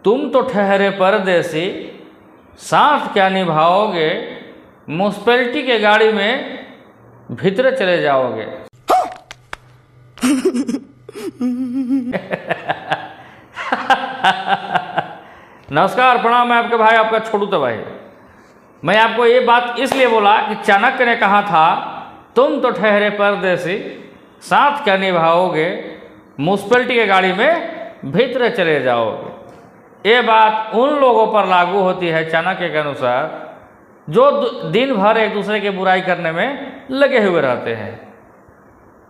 तुम तो ठहरे परदेसी, साथ क्या निभाओगे, म्युनिसिपैलिटी के गाड़ी में भीतर चले जाओगे। नमस्कार, प्रणाम। मैं आपके भाई, आपका छोटू तबाही। मैं आपको ये बात इसलिए बोला कि चाणक्य ने कहा था तुम तो ठहरे परदेसी, साथ क्या निभाओगे, म्युनिसिपैलिटी के गाड़ी में भीतर चले जाओगे। ये बात उन लोगों पर लागू होती है चाणक्य के अनुसार जो दिन भर एक दूसरे की बुराई करने में लगे हुए रहते हैं।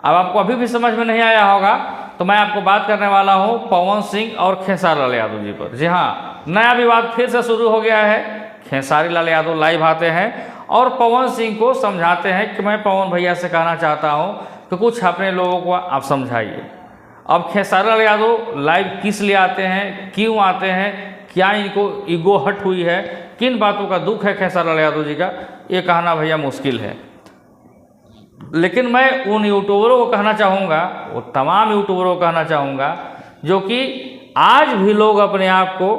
अब आपको अभी भी समझ में नहीं आया होगा तो मैं आपको बात करने वाला हूं पवन सिंह और खेसारी लाल यादव जी पर। जी हाँ, नया विवाद फिर से शुरू हो गया है। खेसारी लाल यादव लाइव आते हैं और पवन सिंह को समझाते हैं कि मैं पवन भैया से कहना चाहता हूं कि कुछ अपने लोगों को आप समझाइए। अब खेसारी लाल यादव लाइव किस लिए आते हैं, क्यों आते हैं, क्या इनको ईगो हट हुई है, किन बातों का दुख है खेसारी लाल यादव जी का, ये कहना भैया मुश्किल है। लेकिन मैं उन यूट्यूबरों को कहना चाहूँगा, वो तमाम यूट्यूबरों को कहना चाहूँगा जो कि आज भी लोग अपने आप को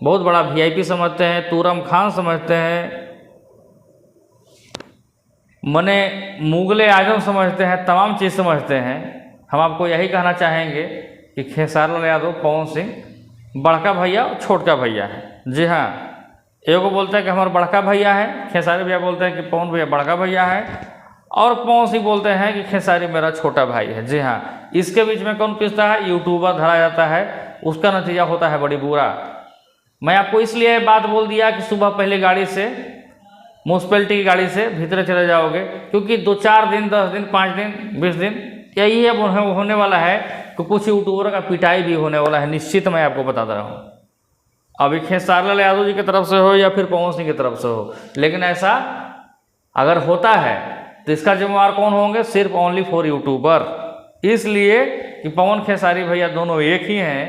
बहुत बड़ा वीआईपी समझते हैं, तूरम खान समझते हैं, मने मुगले आजम समझते हैं, तमाम चीज़ समझते हैं। हम आपको यही कहना चाहेंगे कि खेसारी लाल यादव पवन सिंह बड़का भैया और छोटका भैया है। जी हाँ, एक को बोलता है कि हमारा बड़का भैया है, खेसारी भैया बोलते हैं कि पवन भैया बड़का भैया है, और पवन सिंह बोलते हैं कि खेसारी मेरा छोटा भाई है। जी हाँ, इसके बीच में कौन पिसता है? यूट्यूबर धरा जाता है, उसका नतीजा होता है बड़ी बुरा। मैं आपको इसलिए बात बोल दिया कि सुबह पहले गाड़ी से, म्युनिसिपैलिटी की गाड़ी से भीतर चले जाओगे, क्योंकि 2-4 दिन, 10 दिन, 5 दिन, 20 दिन यही है होने वाला है कि कुछ यूट्यूबर का पिटाई भी होने वाला है, निश्चित। मैं आपको बता रहा हूँ, अभी खेसारी लाल यादव जी की तरफ से हो या फिर पवन सिंह की तरफ से हो, लेकिन ऐसा अगर होता है तो इसका जिम्मेवार कौन होंगे? सिर्फ ओनली फॉर यूट्यूबर। इसलिए कि पवन खेसारी भैया दोनों एक ही हैं,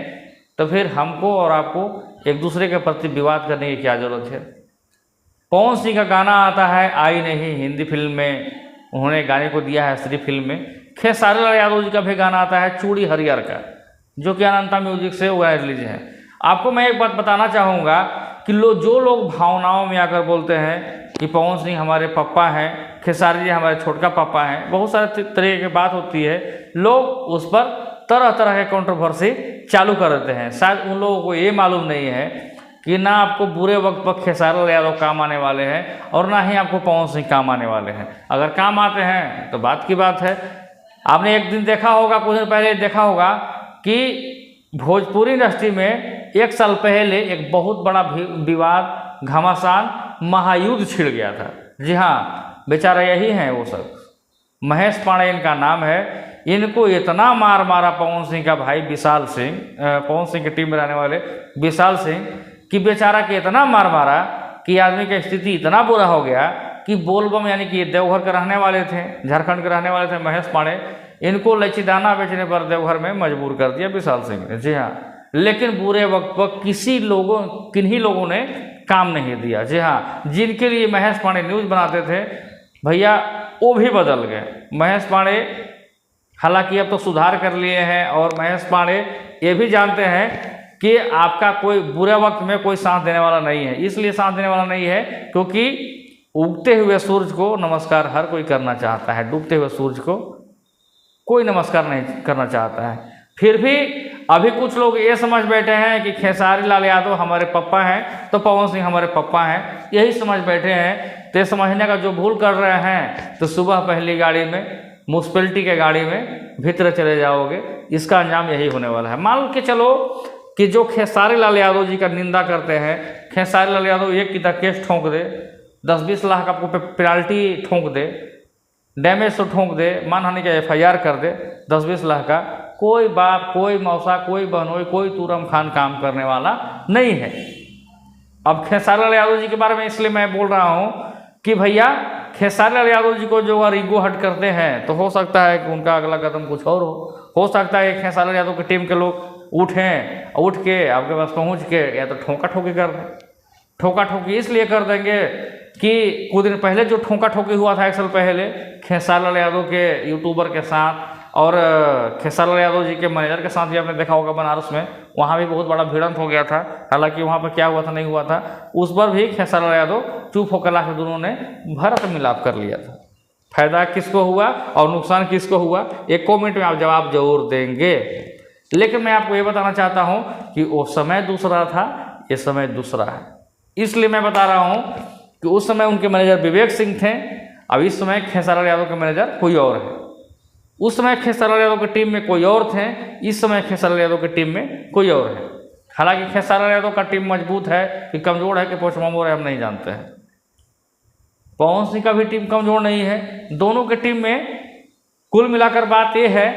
तो फिर हमको और आपको एक दूसरे के प्रति विवाद करने की क्या जरूरत है? पवन सिंह का गाना आता है आई नहीं हिंदी फिल्म में, उन्होंने गाने को दिया है श्री फिल्म में। खेसारी लाल यादव जी का भी गाना आता है चूड़ी हरियर का, जो कि अनंता म्यूजिक से वो रिलीज है। आपको मैं एक बात बताना चाहूँगा कि जो लोग भावनाओं में आकर बोलते हैं कि पवन सिंह हमारे पापा हैं, खेसारी जी हमारे छोटका पापा हैं, बहुत सारे तरह की बात होती है, लोग उस पर तरह तरह के कंट्रोवर्सी चालू कर देते हैं। शायद उन लोगों को ये मालूम नहीं है कि ना आपको बुरे वक्त पर खेसारी लाल यादव काम आने वाले हैं और ना ही आपको पवन सिंह काम आने वाले हैं। अगर काम आते हैं तो बात की बात है। आपने एक दिन देखा होगा, कुछ दिन पहले देखा होगा कि भोजपुरी इंडस्ट्री में 1 साल पहले एक बहुत बड़ा विवाद, घमासान, महायुद्ध छिड़ गया था। जी हाँ, बेचारा यही हैं वो सब। महेश पांडे इनका नाम है। इनको इतना मार मारा पवन सिंह का भाई विशाल सिंह, पवन सिंह की टीम में रहने वाले विशाल सिंह, कि बेचारा के इतना मार मारा कि आदमी की स्थिति इतना बुरा हो गया कि बोलबम, यानी कि देवघर के रहने वाले थे, झारखंड के रहने वाले थे महेश पांडे, इनको लच्छी दाना बेचने पर देवघर में मजबूर कर दिया विशाल सिंह ने। जी हाँ, लेकिन बुरे वक्त पर किन्हीं लोगों ने काम नहीं दिया। जी हाँ, जिनके लिए महेश पांडे न्यूज़ बनाते थे भैया, वो भी बदल गए। महेश पांडे हालांकि अब तो सुधार कर लिए हैं, और महेश पांडे ये भी जानते हैं कि आपका कोई बुरे वक्त में कोई साथ देने वाला नहीं है। इसलिए साथ देने वाला नहीं है क्योंकि उगते हुए सूरज को नमस्कार हर कोई करना चाहता है, डूबते हुए सूरज को कोई नमस्कार नहीं करना चाहता है। फिर भी अभी कुछ लोग ये समझ बैठे हैं कि खेसारी लाल यादव हमारे पापा हैं तो पवन सिंह हमारे पापा हैं, यही समझ बैठे हैं। तो समझने का जो भूल कर रहे हैं, तो सुबह पहली गाड़ी में, म्युनिसिपैलिटी के गाड़ी में भीतर चले जाओगे, इसका अंजाम यही होने वाला है। मान के चलो कि जो खेसारी लाल यादव जी का निंदा करते हैं, खेसारी लाल यादव एक की केस ठोंक दे, 10-20 लाख आपको पेनाल्टी ठोंक दे, डैमेज तो ठोंक दे, मानहानि का FIR कर दे 10-20 लाख का, कोई बाप, कोई मौसा, कोई बहनोई, कोई तूरम खान काम करने वाला नहीं है। अब खेसारी लाल यादव जी के बारे में इसलिए मैं बोल रहा हूँ कि भैया खेसारी लाल यादव जी को जो अगर ईगो हट करते हैं तो हो सकता है कि उनका अगला कदम कुछ और हो सकता है कि खेसारी लाल यादव की टीम के लोग उठ के आपके पास पहुँच के या तो ठोका ठोकी कर दें। ठोका ठोकी इसलिए कर देंगे कि कुछ दिन पहले जो ठोका ठोकी हुआ था 1 साल पहले खेसारी लाल यादव के यूट्यूबर के साथ, और खेसारी लाल यादव जी के मैनेजर के साथ भी आपने देखा होगा बनारस में, वहाँ भी बहुत बड़ा भिड़ंत हो गया था। हालांकि वहाँ पर क्या हुआ था नहीं हुआ था, उस पर भी खेसारी लाल यादव चुप होकर लास्ट दोनों ने भरत मिलाप कर लिया था। फायदा किसको हुआ और नुकसान किसको हुआ, एक कमेंट में आप जवाब जरूर देंगे। लेकिन मैं आपको ये बताना चाहता हूँ कि वो समय दूसरा था, ये समय दूसरा है। इसलिए मैं बता रहा हूँ कि उस समय उनके मैनेजर विवेक सिंह थे, अब इस समय खेसारी लाल यादव के मैनेजर कोई और है। उस समय खेसारी लाल यादव की टीम में कोई और थे, इस समय खेसारी लाल यादव की टीम में कोई और है। हालांकि खेसारी लाल यादव का टीम मजबूत है कि कमजोर है कि पोस्टमार्टम है हम नहीं जानते हैं। पवन सिंह का भी टीम कमजोर नहीं है। दोनों के टीम में कुल मिलाकर बात यह है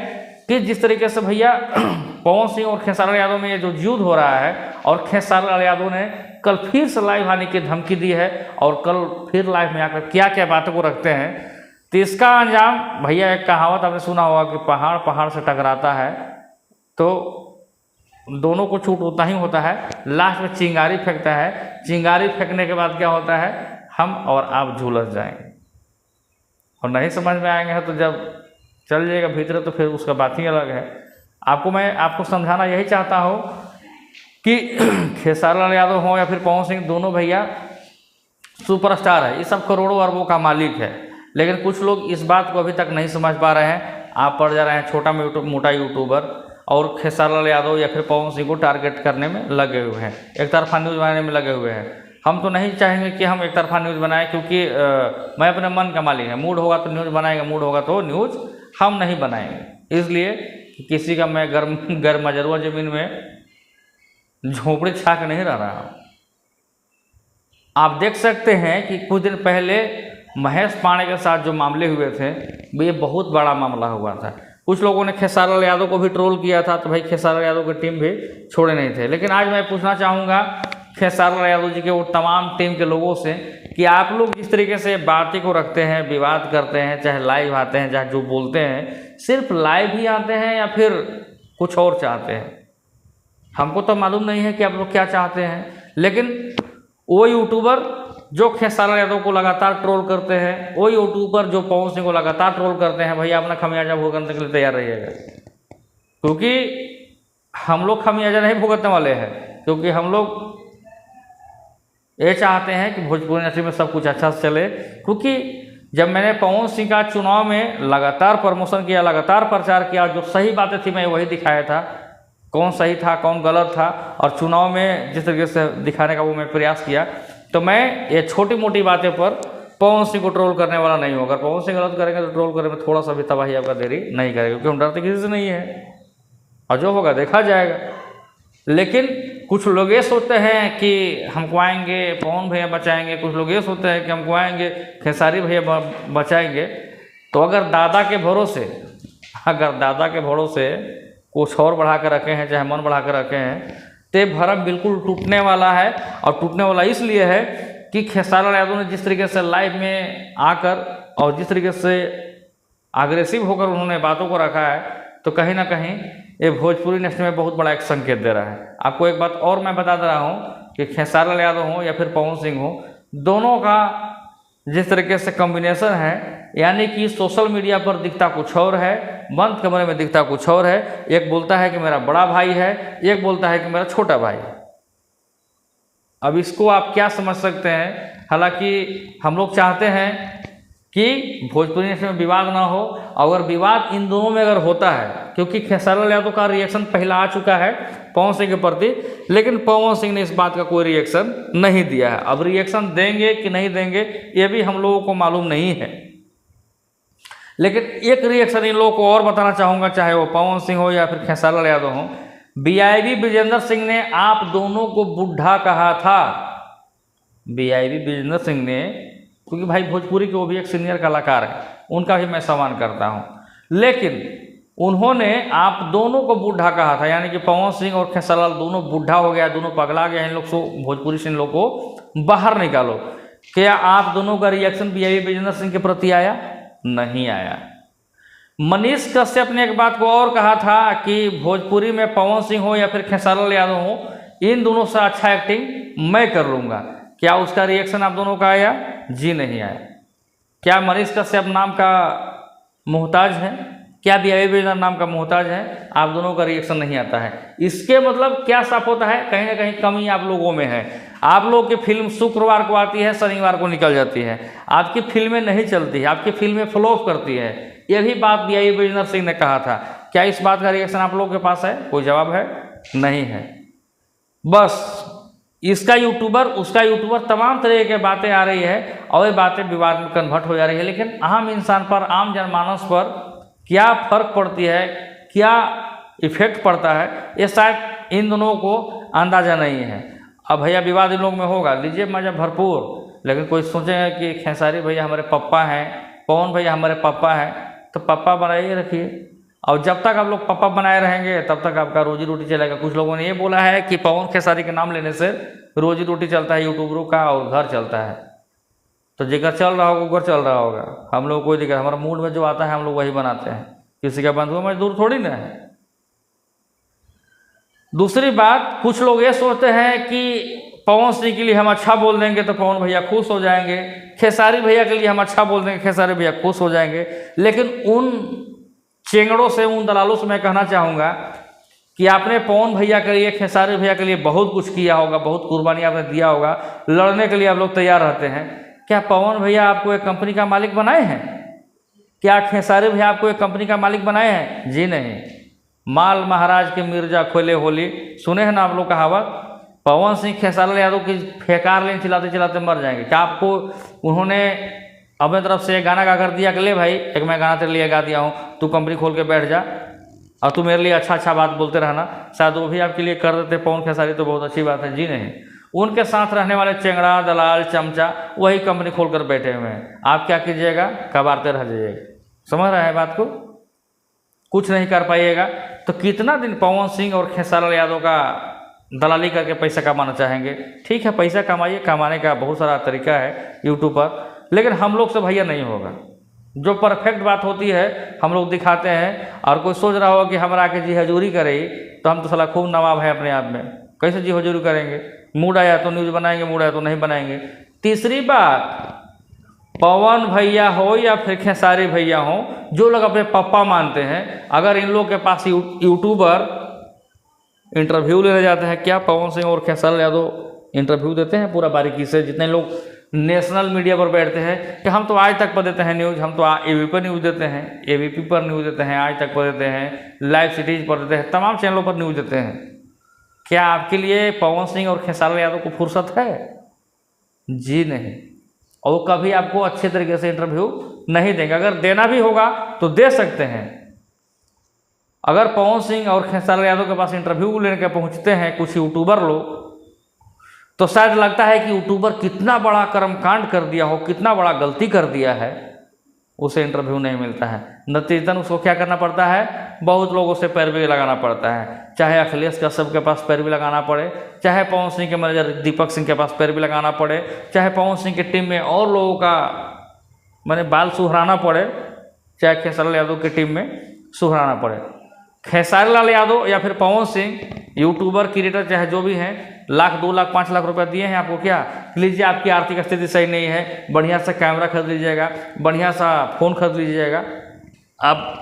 कि जिस तरीके से भैया पवन सिंह और खेसारी लाल यादव में ये जो युद्ध हो रहा है, और खेसारी लाल यादव ने कल फिर से लाइव आने की धमकी दी है और कल फिर लाइव में आकर क्या क्या बातों को रखते हैं, तो इसका अंजाम भैया, एक कहावत आपने सुना होगा कि पहाड़ पहाड़ से टकराता है तो दोनों को छूट उतना ही होता है, लास्ट में चिंगारी फेंकता है। चिंगारी फेंकने के बाद क्या होता है, हम और आप झुलस जाएंगे और नहीं समझ में आएंगे तो जब चल जाएगा भीतर तो फिर उसका बात ही अलग है। मैं आपको समझाना यही चाहता हूँ कि खेसारी लाल यादव हो या फिर पवन सिंह, दोनों भैया सुपरस्टार है, ये सब करोड़ों अरबों का मालिक है। लेकिन कुछ लोग इस बात को अभी तक नहीं समझ पा रहे हैं। आप पड़ जा रहे हैं छोटा मोटा यूट्यूबर और खेसारी लाल यादव या फिर पवन सिंह को टारगेट करने में लगे हुए हैं, एक तरफा न्यूज़ बनाने में लगे हुए हैं। हम तो नहीं चाहेंगे कि हम एक तरफा न्यूज़ बनाएं, क्योंकि मैं अपने मन का मालिक है, मूड होगा तो न्यूज़ बनाएंगे, मूड होगा तो न्यूज़ हम नहीं बनाएंगे। इसलिए किसी का मैं घर मजरुआ ज़मीन में झोपड़ी छा के नहीं रह रहा हूँ। आप देख सकते हैं कि कुछ दिन पहले महेश पांडे के साथ जो मामले हुए थे, ये बहुत बड़ा मामला हुआ था। कुछ लोगों ने खेसारी लाल यादव को भी ट्रोल किया था, तो भाई खेसारी लाल यादव की टीम भी छोड़े नहीं थे। लेकिन आज मैं पूछना चाहूँगा खेसारी लाल यादव जी के वो तमाम टीम के लोगों से कि आप लोग जिस तरीके से बातें को रखते हैं, विवाद करते हैं, चाहे लाइव आते हैं, चाहे जो बोलते हैं, सिर्फ लाइव ही आते हैं या फिर कुछ और चाहते हैं? हमको तो मालूम नहीं है कि आप लोग क्या चाहते हैं। लेकिन वो यूट्यूबर जो खेसारी लाल यादव को लगातार ट्रोल करते हैं, वो यूट्यूबर जो पवन सिंह को लगातार ट्रोल करते हैं, भैया अपना खमियाजा भुगतने के लिए तैयार रहिएगा, क्योंकि हम लोग खमियाजा नहीं भुगतने वाले हैं। क्योंकि हम लोग ये चाहते हैं कि भोजपुरी इंडस्ट्री में सब कुछ अच्छा से चले। क्योंकि जब मैंने पवन सिंह का चुनाव में लगातार प्रमोशन किया, लगातार प्रचार किया, जो सही बातें थी मैं वही दिखाया था, कौन सही था कौन गलत था, और चुनाव में जिस तरीके से दिखाने का वो मैं प्रयास किया, तो मैं ये छोटी मोटी बातें पर पवन सिंह को ट्रोल करने वाला नहीं हूँ। अगर पवन सिंह गलत करेंगे तो ट्रोल करने में थोड़ा सा भी तबाही आपका देरी नहीं करेगा, क्योंकि हम डरते किसी से नहीं है और जो होगा देखा जाएगा। लेकिन कुछ लोग ये सोचते हैं कि हमको आएंगे पवन भैया बचाएंगे, कुछ लोग ये सोचते हैं कि हमको आएंगे खेसारी भैया बचाएंगे। तो अगर दादा के भरोसे कुछ और बढ़ा कर रखे हैं, चाहे मन बढ़ा कर रखे हैं, तो भरम बिल्कुल टूटने वाला है। और टूटने वाला इसलिए है कि खेसारी लाल यादव ने जिस तरीके से लाइव में आकर और जिस तरीके से अग्रेसिव होकर उन्होंने बातों को रखा है, तो कहीं ना कहीं ये भोजपुरी इंडस्ट्री में बहुत बड़ा एक संकेत दे रहा है। आपको एक बात और मैं बता दे रहा हूँ कि खेसारी लाल यादव हो या फिर पवन सिंह हो, दोनों का जिस तरीके से कॉम्बिनेशन है, यानी कि सोशल मीडिया पर दिखता कुछ और है, बंद कमरे में दिखता कुछ और है। एक बोलता है कि मेरा बड़ा भाई है, एक बोलता है कि मेरा छोटा भाई है। अब इसको आप क्या समझ सकते हैं? हालांकि हम लोग चाहते हैं कि भोजपुरी इंडस्ट्री में विवाद ना हो। अगर विवाद इन दोनों में अगर होता है, क्योंकि खेसारी लाल यादव का रिएक्शन पहला आ चुका है पवन सिंह के प्रति, लेकिन पवन सिंह ने इस बात का कोई रिएक्शन नहीं दिया है। अब रिएक्शन देंगे कि नहीं देंगे ये भी हम लोगों को मालूम नहीं है। लेकिन एक रिएक्शन इन लोगों को और बताना चाहूँगा, चाहे वो पवन सिंह हो या फिर खेसारी लाल यादव हो। बीआईबी विजेंद्र सिंह ने आप दोनों को बुढ़ा कहा था। बीआईबी विजेंद्र सिंह ने, क्योंकि भाई भोजपुरी के वो भी एक सीनियर कलाकार है, उनका भी मैं सम्मान करता हूँ, लेकिन उन्होंने आप दोनों को बुढ़ा कहा था। यानी कि पवन सिंह और खेसारी लाल दोनों बुढ़ा हो गया, दोनों पगला गया, इन लोग को भोजपुरी से इन लोग को बाहर निकालो। क्या आप दोनों का रिएक्शन बीआईबी विजेंद्र सिंह के प्रति आया? नहीं आया। मनीष कश्यप ने एक बात को और कहा था कि भोजपुरी में पवन सिंह हो या फिर खेसारी लाल यादव हो, इन दोनों से अच्छा एक्टिंग मैं कर लूँगा। क्या उसका रिएक्शन आप दोनों का आया? जी नहीं आया। क्या मनीष कश्यप नाम का मोहताज है? क्या बीआई विजेंद्र नाम का मोहताज है? आप दोनों का रिएक्शन नहीं आता है। इसके मतलब क्या साफ होता है, कहीं ना कहीं कमी आप लोगों में है। आप लोग की फिल्म शुक्रवार को आती है, शनिवार को निकल जाती है, आपकी फिल्में नहीं चलती है, आपकी फिल्में फ्लॉप करती है। यह भी बात बीआई विजेंद्र सिंह ने कहा था। क्या इस बात का रिएक्शन आप लोगों के पास है? कोई जवाब है? नहीं है। बस इसका यूट्यूबर उसका यूट्यूबर तमाम तरह की बातें आ रही है और ये बातें विवाद में कन्वर्ट हो जा रही है, लेकिन आम इंसान पर, आम जनमानस पर क्या फर्क पड़ती है, क्या इफेक्ट पड़ता है, ये शायद इन दोनों को अंदाजा नहीं है। अब भैया विवाद इन लोग में होगा, लीजिए मजा भरपूर, लेकिन कोई सोचेगा कि खेसारी भैया हमारे पापा हैं, पवन भैया हमारे पापा हैं, तो पापा बनाइए रखिए। और जब तक आप लोग पापा बनाए रहेंगे तब तक आपका रोजी रोटी चलेगा। कुछ लोगों ने ये बोला है कि पवन खेसारी के नाम लेने से रोजी रोटी चलता है यूट्यूबरों का और घर चलता है। तो जिगर चल रहा होगा घर चल रहा होगा, हम लोग कोई दिक्कत, हमारा मूड में जो आता है हम लोग वही बनाते हैं, किसी का बंधुआ मजदूर थोड़ी ना है। दूसरी बात, कुछ लोग ये सोचते हैं कि पवन सिंह के लिए हम अच्छा बोल देंगे तो पवन भैया खुश हो जाएंगे, खेसारी भैया के लिए हम अच्छा बोल देंगे खेसारी भैया खुश हो जाएंगे। लेकिन उन चेंगड़ों से, उन दलालों से मैं कहना चाहूँगा कि आपने पवन भैया के लिए, खेसारी भैया के लिए बहुत कुछ किया होगा, बहुत कुर्बानी आपने दिया होगा, लड़ने के लिए आप लोग तैयार रहते हैं। क्या पवन भैया आपको एक कंपनी का मालिक बनाए हैं? क्या खेसारी भैया आपको एक कंपनी का मालिक बनाए हैं? जी नहीं। माल महाराज के मिर्जा खोले होली, सुने हैं ना आप लोग कहावत? पवन सिंह खेसारी यादव की फेकार लेन चिल्लाते चिल्लाते मर जाएंगे। क्या आपको उन्होंने अपने तरफ से एक गाना गा कर दिया कि ले भाई एक मैं गाना तेरे लिए गा दिया हूँ, तू कंपनी खोल के बैठ जा और तू मेरे लिए अच्छा अच्छा बात बोलते रहना? शायद वो भी आपके लिए कर देते पवन खेसारी, तो बहुत अच्छी बात है। जी नहीं, उनके साथ रहने वाले चेंगड़ा, दलाल, चमचा वही कंपनी खोल कर बैठे हुए हैं। आप क्या कीजिएगा? कबारते रह जाइएगा। समझ रहे हैं बात को? कुछ नहीं कर पाइएगा। तो कितना दिन पवन सिंह और खेसारी यादव का दलाली करके पैसा कमाना चाहेंगे? ठीक है, पैसा कमाइए, कमाने का बहुत सारा तरीका है यूट्यूब पर, लेकिन हम लोग से भैया नहीं होगा। जो परफेक्ट बात होती है हम लोग दिखाते हैं। और कोई सोच रहा होगा कि हमारा के जी हजूरी करे, तो हम तो साला खूब नवाब है अपने आप में, कैसे जी हजूरी करेंगे? मूड आया तो न्यूज़ बनाएंगे, मूड आया तो नहीं बनाएंगे। तीसरी बात, पवन भैया हो या फिर खेसारी भैया हो, जो लोग अपने पापा मानते हैं, अगर इन लोग के पास यूट्यूबर इंटरव्यू लेने जाते हैं, क्या पवन सिंह और खेसारी यादव इंटरव्यू देते हैं पूरा बारीकी से? जितने लोग नेशनल मीडिया पर बैठते हैं कि हम तो आज तक पर देते हैं न्यूज़, हम तो एबीपी पर न्यूज़ देते हैं, एबीपी पर न्यूज़ देते हैं, आज तक पर देते हैं, लाइव सिटीज पर देते हैं, तमाम चैनलों पर न्यूज़ देते हैं। क्या आपके लिए पवन सिंह और खेसारी यादव को फुर्सत है? जी नहीं। और वो कभी आपको अच्छे तरीके से इंटरव्यू नहीं देंगे। अगर देना भी होगा तो दे सकते हैं। अगर पवन सिंह और खेसारी यादव के पास इंटरव्यू लेने के पहुंचते हैं कुछ यूट्यूबर लोग, तो शायद लगता है कि यूट्यूबर कितना बड़ा कर्मकांड कर दिया हो, कितना बड़ा गलती कर दिया है, उसे इंटरव्यू नहीं मिलता है। नतीजतन उसको क्या करना पड़ता है? बहुत लोगों से पैरवी लगाना पड़ता है। चाहे अखिलेश कश्यप के पास पैरवी लगाना पड़े, चाहे पवन सिंह के मैनेजर दीपक सिंह के पास पैरवी लगाना पड़े, चाहे पवन सिंह की टीम में और लोगों का मैंने बाल सुहराना पड़े, चाहे खेसारी यादव की टीम में सुहराना पड़े। खेसारी लाल यादव या फिर पवन सिंह, यूट्यूबर, क्रिएटर, चाहे जो भी हैं, लाख, 2 लाख, 5 लाख रुपया दिए हैं आपको। क्या लीजिए, आपकी आर्थिक स्थिति सही नहीं है, बढ़िया सा कैमरा खरीद लीजिएगा, बढ़िया सा फ़ोन खरीद लीजिएगा। अब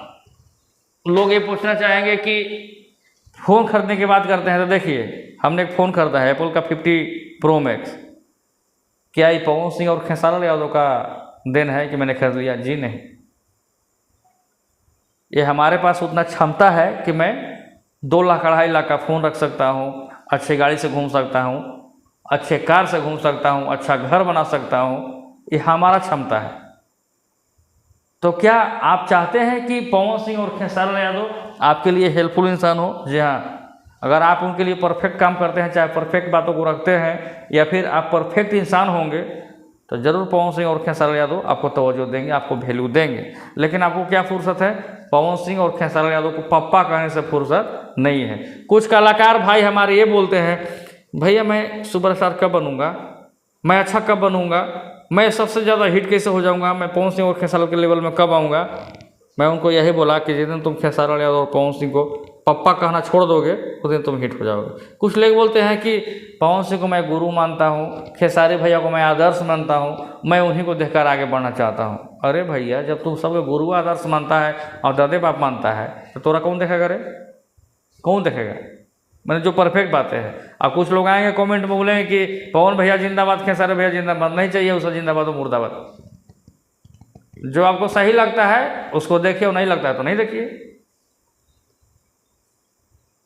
लोग ये पूछना चाहेंगे कि फ़ोन खरीदने की बात करते हैं, तो देखिए हमने एक फ़ोन खरीदा है एप्पल का 50 प्रो मैक्स। क्या ये पवन सिंह और खेसारी यादव का देन है कि मैंने खरीद लिया? जी नहीं। ये हमारे पास उतना क्षमता है कि मैं 2 लाख, 2.5 लाख का फ़ोन रख सकता हूँ, अच्छे गाड़ी से घूम सकता हूँ, अच्छे कार से घूम सकता हूँ, अच्छा घर बना सकता हूँ। ये हमारा क्षमता है। तो क्या आप चाहते हैं कि पवन सिंह और खेसारी यादव आपके लिए हेल्पफुल इंसान हो? जी हाँ। अगर आप उनके लिए परफेक्ट काम करते हैं, चाहे परफेक्ट बातों को रखते हैं, या फिर आप परफेक्ट इंसान होंगे, तो ज़रूर पवन सिंह और खेसारी यादव आपको तवज्जो देंगे, आपको वैल्यू देंगे। लेकिन आपको क्या फुर्सत है? पवन सिंह और खेसारी यादव को पप्पा कहने से फुर्सत नहीं है। कुछ कलाकार भाई हमारे ये बोलते हैं, भैया मैं सुपरस्टार कब बनूंगा, मैं अच्छा कब बनूंगा, मैं सबसे ज़्यादा हिट कैसे हो जाऊंगा, मैं पवन सिंह और खेसारी के लेवल में कब आऊँगा। मैं उनको यही बोला कि जिस दिन तुम खेसारी यादव और पवन सिंह को पप्पा कहना छोड़ दोगे उस दिन तुम हिट हो जाओगे। कुछ लोग बोलते हैं कि पवन सिंह को मैं गुरु मानता हूँ, खेसारी भैया को मैं आदर्श मानता हूँ, मैं उन्हीं को देखकर आगे बढ़ना चाहता हूँ। अरे भैया, जब तुम सबके गुरु आदर्श मानता है और दादे बाप मानता है तो तोरा कौन देखेगा रे? कौन देखेगा? मैंने जो परफेक्ट बातें हैं। अब कुछ लोग आएंगे कमेंट में बोलेंगे कि पवन भैया जिंदाबाद, खेसारी भैया जिंदाबाद। नहीं चाहिए उसे जिंदाबाद और मुर्दाबाद। जो आपको सही लगता है उसको देखिए और नहीं लगता है तो नहीं देखिए।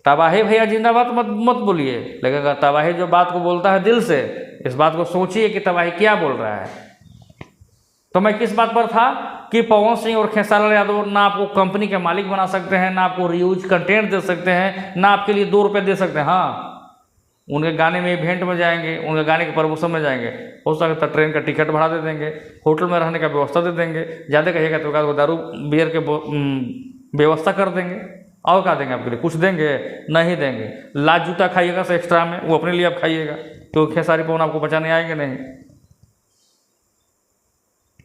तबाही भैया जिंदाबाद मत बोलिए, लेकिन अगर तबाही जो बात को बोलता है दिल से, इस बात को सोचिए कि तबाही क्या बोल रहा है। तो मैं किस बात पर था कि पवन सिंह और खेसारी लाल यादव ना आपको कंपनी के मालिक बना सकते हैं, ना आपको रीयूज कंटेंट दे सकते हैं, ना आपके लिए 2 रुपये दे सकते हैं। हाँ, उनके गाने में इवेंट में जाएंगे, उनके गाने के प्रमोशन में जाएंगे, हो सकता है ट्रेन का टिकट बढ़ा दे देंगे, होटल में रहने का व्यवस्था दे देंगे, ज़्यादा कहिएगा तो दारू बियर के व्यवस्था कर देंगे। और क्या देंगे आपके लिए? कुछ देंगे? नहीं देंगे। लाज जूता खाइएगा से एक्स्ट्रा में, वो अपने लिए आप खाइएगा, तो खेसारी पवन आपको बचाने आएंगे नहीं।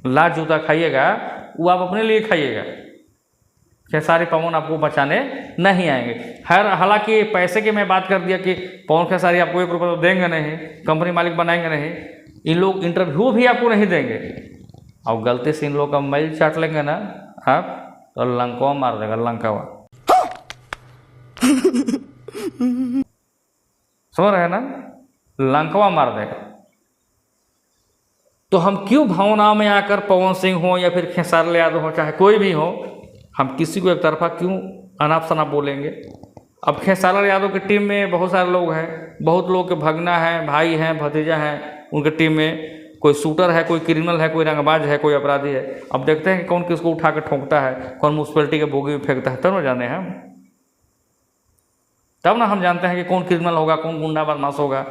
लाज जूता खाइएगा वो आप अपने लिए खाइएगा, खेसारी पवन आपको बचाने नहीं आएंगे। हालांकि पैसे की मैं बात कर दिया कि पवन खेसारी आपको 1 रुपये तो देंगे नहीं, कंपनी मालिक बनाएंगे नहीं, इन लोग इंटरव्यू भी आपको नहीं देंगे। और गलती से इन लोग का मैल चाट लेंगे ना आप, तो लंकवा मार देगा, लंकावा। समझ रहे हैं ना? लंकवा मार देगा। तो हम क्यों भावनाओं में आकर पवन सिंह हो या फिर खेसारी लाल यादव हो, चाहे कोई भी हो, हम किसी को एक तरफा क्यों अनाप शनाप बोलेंगे? अब खेसारी लाल यादव की टीम में बहुत सारे लोग हैं, बहुत लोग के भगना है, भाई हैं, भतीजा हैं उनकी टीम में। कोई शूटर है, कोई क्रिमिनल है, कोई रंगबाज है, कोई अपराधी है। अब देखते हैं कि कौन किसको उठा के ठोंकता है, कौन म्यूनसिपैलिटी के बोगी में फेंकता है, तब ना जाने हैं, तब ना हम जानते हैं कि कौन क्रिमिनल होगा, कौन गुंडा बदमाश होगा।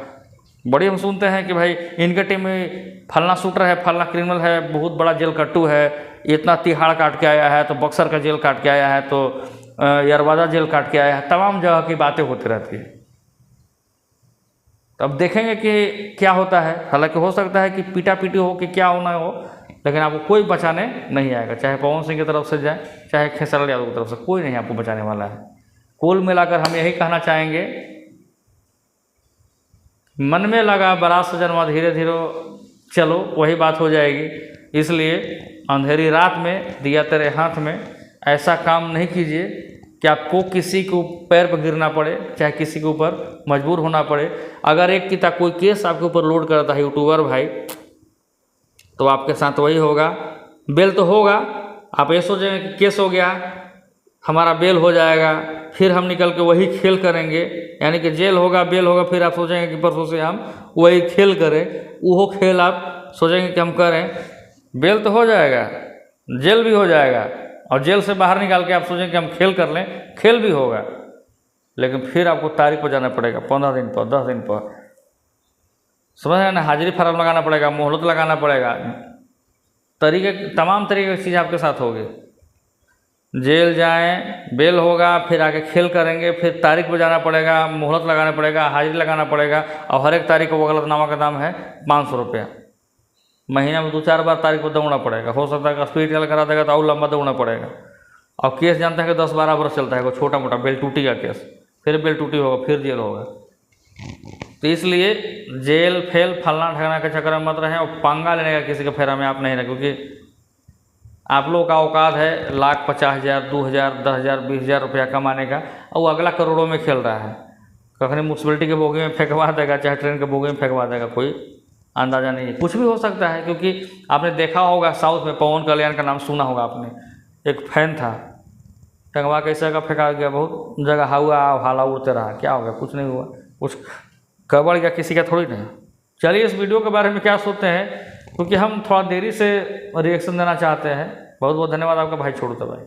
बड़ी हम सुनते हैं कि भाई इनके टीम में फलना शूटर है, फलना क्रिमिनल है, बहुत बड़ा जेल कट्टू है, इतना तिहाड़ काट के आया है, तो बक्सर का जेल काट के आया है, तो यरवादा जेल काट के आया है। तमाम जगह की बातें होती रहती है। तो अब देखेंगे कि क्या होता है। हालांकि हो सकता है कि पीटा पीटी हो कि क्या होना हो, लेकिन आपको कोई बचाने नहीं आएगा, चाहे पवन सिंह की तरफ से जाए, चाहे खेसारी लाल यादव की तरफ से, कोई नहीं आपको बचाने वाला है। कुल मिलाकर हम यही कहना चाहेंगे, मन में लगा बारात सजनवा धीरे धीरे चलो, वही बात हो जाएगी। इसलिए अंधेरी रात में दिया तेरे हाथ में, ऐसा काम नहीं कीजिए कि आपको किसी को पैर पर गिरना पड़े, चाहे किसी के ऊपर मजबूर होना पड़े। अगर एक किता कोई केस आपके ऊपर लोड करता है यूट्यूबर भाई, तो आपके साथ वही होगा। बेल तो होगा, आप ये सोचेंगे कि केस हो गया हमारा बेल हो जाएगा, फिर हम निकल के वही खेल करेंगे, यानी कि जेल होगा, बेल होगा, फिर आप सोचेंगे कि परसों से हम वही खेल करें। वो खेल आप सोचेंगे कि हम करें, बेल तो हो जाएगा, जेल भी हो जाएगा, और जेल से बाहर निकाल के आप सोचेंगे कि हम खेल कर लें, खेल भी होगा, लेकिन फिर आपको तारीख पर जाना पड़ेगा, 15 दिन पर, 10 दिन पर, समझ रहे हैं ना? हाजिरी फार्म लगाना पड़ेगा, मोहलत लगाना पड़ेगा, तमाम तरीके की चीज़ आपके साथ होगी। जेल जाएं, बेल होगा, फिर आके खेल करेंगे, फिर तारीख पर जाना पड़ेगा, मोहलत लगाना पड़ेगा, हाजिरी लगाना पड़ेगा, और हर एक तारीख को वकालतनामा का दाम है 500 रुपया। महीना में 2-4 बार तारीख को दौड़ना पड़ेगा। हो सकता है कि स्पीड ट्रायल करा देगा तो और लंबा दौड़ना पड़ेगा। और केस जानते हैं कि 10-12 बरस चलता है, कोई छोटा मोटा बेल टूटी का केस, फिर बेल टूटी होगा, फिर जेल होगा। तो इसलिए जेल फेल फलना ठगना के चक्कर में मत रहें, और पंगा लेने का किसी के फेरा में आप नहीं रहें, क्योंकि आप लोग का औकात है 1,50,000, 2,000, 10,000, 20,000 रुपया कमाने का, और अगला करोड़ों में खेल रहा है। कखनी म्यूनसिपैलिटी के बोगी में फेंकवा देगा, चाहे ट्रेन के बोगी में फेंकवा देगा, कोई अंदाज़ा नहीं है, कुछ भी हो सकता है। क्योंकि आपने देखा होगा साउथ में पवन कल्याण का नाम सुना होगा आपने, एक फैन था, टंगवा कैसे का फेंका गया, बहुत जगह हुआ, हाला उड़ते रहा, क्या हो गया? कुछ नहीं हुआ, कुछ गड़बड़ गया किसी का थोड़ी नहीं। चलिए इस वीडियो के बारे में क्या सोचते हैं, क्योंकि हम थोड़ा देरी से रिएक्शन देना चाहते हैं। बहुत बहुत धन्यवाद आपका भाई छोड़ू भाई।